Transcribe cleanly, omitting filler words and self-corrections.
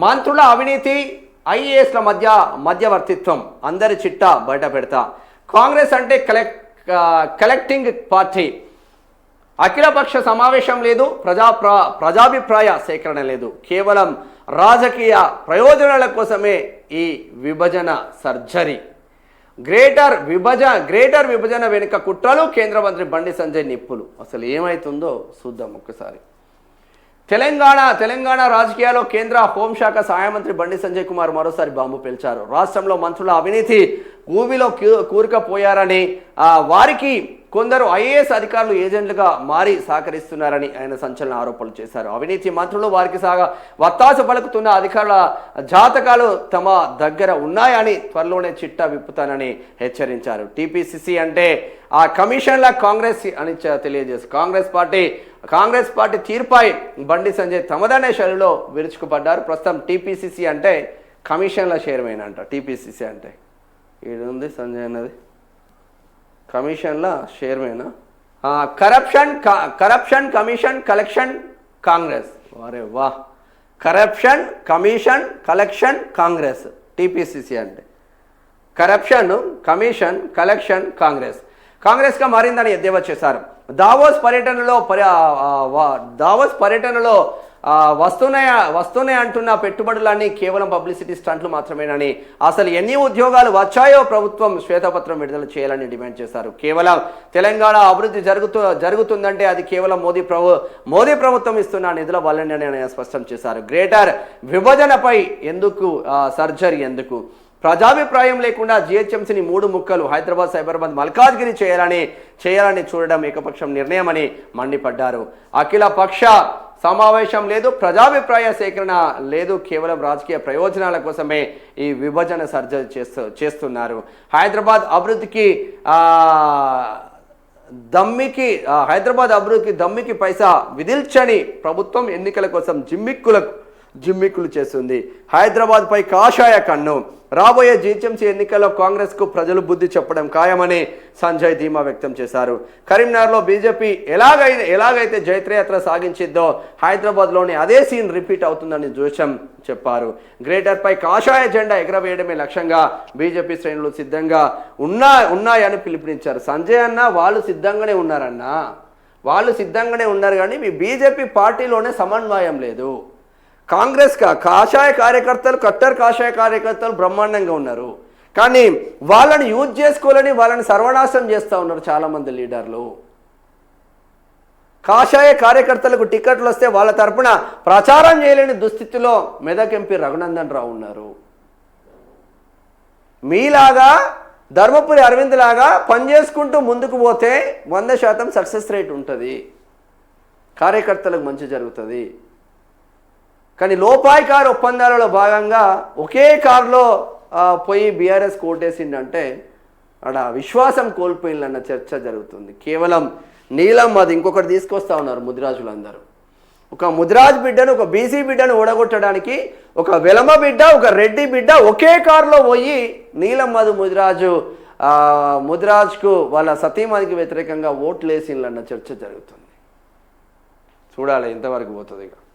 మంత్రుల అవినీతి, ఐఏఎస్ల మధ్యవర్తిత్వం, అందరి చిట్టా బయట పెడతా. కాంగ్రెస్ అంటే కలెక్టింగ్ పార్టీ. అఖిలపక్ష సమావేశం లేదు, ప్రజాభిప్రాయ సేకరణ లేదు. కేవలం రాజకీయ ప్రయోజనాల కోసమే ఈ విభజన సర్జరీ. గ్రేటర్ విభజన వెనుక కుట్రలు, కేంద్ర మంత్రి బండి సంజయ్ నిప్పులు. అసలు ఏమైతుందో చూద్దాం ఒక్కసారి. తెలంగాణ రాజకీయాల్లో కేంద్ర హోంశాఖ సహాయ మంత్రి బండి సంజయ్ కుమార్ మరోసారి బాంబు పేల్చారు. రాష్ట్రంలో మంత్రుల అవినీతి ఊబిలో కూరుకుపోయారని, వారికి కొందరు ఐఏఎస్ అధికారులు ఏజెంట్లుగా మారి సహకరిస్తున్నారని ఆయన సంచలన ఆరోపణలు చేశారు. అవినీతి మంత్రులు వారికి వత్తాసు పలుకుతున్న అధికారుల జాతకాలు తమ దగ్గర ఉన్నాయని, త్వరలోనే చిట్టా విప్పుతానని హెచ్చరించారు. టీపీసీసీ అంటే ఆ కమిషన్ల కాంగ్రెస్ అని తెలియజేశారు. కాంగ్రెస్ పార్టీ తీర్పై బండి సంజయ్ తమదనే శైలిలో విరుచుకుపడ్డారు. ప్రస్తుతం టీపీసీసీ అంటే కమిషన్ల చైర్మన్ అంట. టీపీసీసీ అంటే ఇది ఉంది సంజయ్ అన్నది కమిషన్ల chairman. Corruption commission collection Congress. వారే వా, corruption commission collection Congress. TPCC అంటే కరప్షన్ కమిషన్ కలెక్షన్ కాంగ్రెస్గా మారిందని ఎద్దేవా చేశారు. దావోస్ పర్యటనలో వస్తున్నాయి అంటున్న పెట్టుబడులన్నీ కేవలం పబ్లిసిటీ స్టంట్లు మాత్రమేనని, అసలు ఎన్ని ఉద్యోగాలు వచ్చాయో ప్రభుత్వం శ్వేతపత్రం విడుదల చేయాలని డిమాండ్ చేశారు. కేవలం తెలంగాణ అభివృద్ధి జరుగుతుందంటే అది కేవలం మోదీ ప్రభుత్వం ఇస్తున్న నిధుల వల్లనే ఆయన స్పష్టం చేశారు. గ్రేటర్ విభజనపై ఎందుకు సర్జరీ ఎందుకు? ప్రజాభిప్రాయం లేకుండా జిహెచ్ఎంసీని 3 ముక్కలు హైదరాబాద్, సైబరాబాద్, మల్కాజ్గిరి చేయాలని చూడడం ఏకపక్షం నిర్ణయమని మండిపడ్డారు. అఖిల పక్ష సమావేశం లేదు, ప్రజాభిప్రాయ సేకరణ లేదు, కేవలం రాజకీయ ప్రయోజనాల కోసమే ఈ విభజన సర్జరీ చేస్తున్నారు. హైదరాబాద్ అభివృద్ధికి దమ్మికి పైసా విధిల్చని ప్రభుత్వం ఎన్నికల కోసం జిమ్మిక్కులు చేస్తుంది. హైదరాబాద్ పై కాషాయ కన్ను. రాబోయే జిహెచ్ఎంసీ ఎన్నికల్లో కాంగ్రెస్ కు ప్రజలు బుద్ధి చెప్పడం ఖాయమని సంజయ్ ధీమా వ్యక్తం చేశారు. కరీంనగర్లో బీజేపీ ఎలాగైతే జైత్రయాత్ర సాగించిద్దో హైదరాబాద్లోని అదే సీన్ రిపీట్ అవుతుందని జోషం చెప్పారు. గ్రేటర్ పై కాషాయ జెండా ఎగరవేయడమే లక్ష్యంగా బీజేపీ శ్రేణులు సిద్ధంగా ఉన్నాయని పిలుపునిచ్చారు. సంజయ్ అన్న వాళ్ళు సిద్ధంగానే ఉన్నారు కానీ మీ బీజేపీ పార్టీలోనే సమన్వయం లేదు. కాంగ్రెస్ కాషాయ కార్యకర్తలు, కట్టర్ కాషాయ కార్యకర్తలు బ్రహ్మాండంగా ఉన్నారు, కానీ వాళ్ళని యూజ్ చేసుకోవాలని వాళ్ళని సర్వనాశనం చేస్తూ ఉన్నారు చాలామంది లీడర్లు. కాషాయ కార్యకర్తలకు టికెట్లు వస్తే వాళ్ళ తరపున ప్రచారం చేయలేని దుస్థితిలో మెదక్ ఎంపీ రఘునందన్ రావు ఉన్నారు. మీలాగా ధర్మపురి అరవింద్ లాగా పనిచేసుకుంటూ ముందుకు పోతే 100% సక్సెస్ రేట్ ఉంటుంది, కార్యకర్తలకు మంచి జరుగుతుంది. కానీ లోపాయికారు ఒప్పందాలలో భాగంగా ఒకే కారులో పోయి బీఆర్ఎస్ కోటేసిందంటే అక్కడ విశ్వాసం కోల్పోయిందన్న చర్చ జరుగుతుంది. కేవలం నీలం అది ఇంకొకటి తీసుకొస్తా ఉన్నారు ముదిరాజులందరూ. ఒక ముదిరాజ్ బిడ్డను, ఒక బీసీ బిడ్డను ఓడగొట్టడానికి ఒక వెలమ బిడ్డ, ఒక రెడ్డి బిడ్డ ఒకే కారులో పోయి నీలం మధు ముదిరాజ్కు వాళ్ళ సతీమణికి వ్యతిరేకంగా ఓట్లు వేసిందన్న చర్చ జరుగుతుంది. చూడాలి ఎంతవరకు పోతుంది ఇక.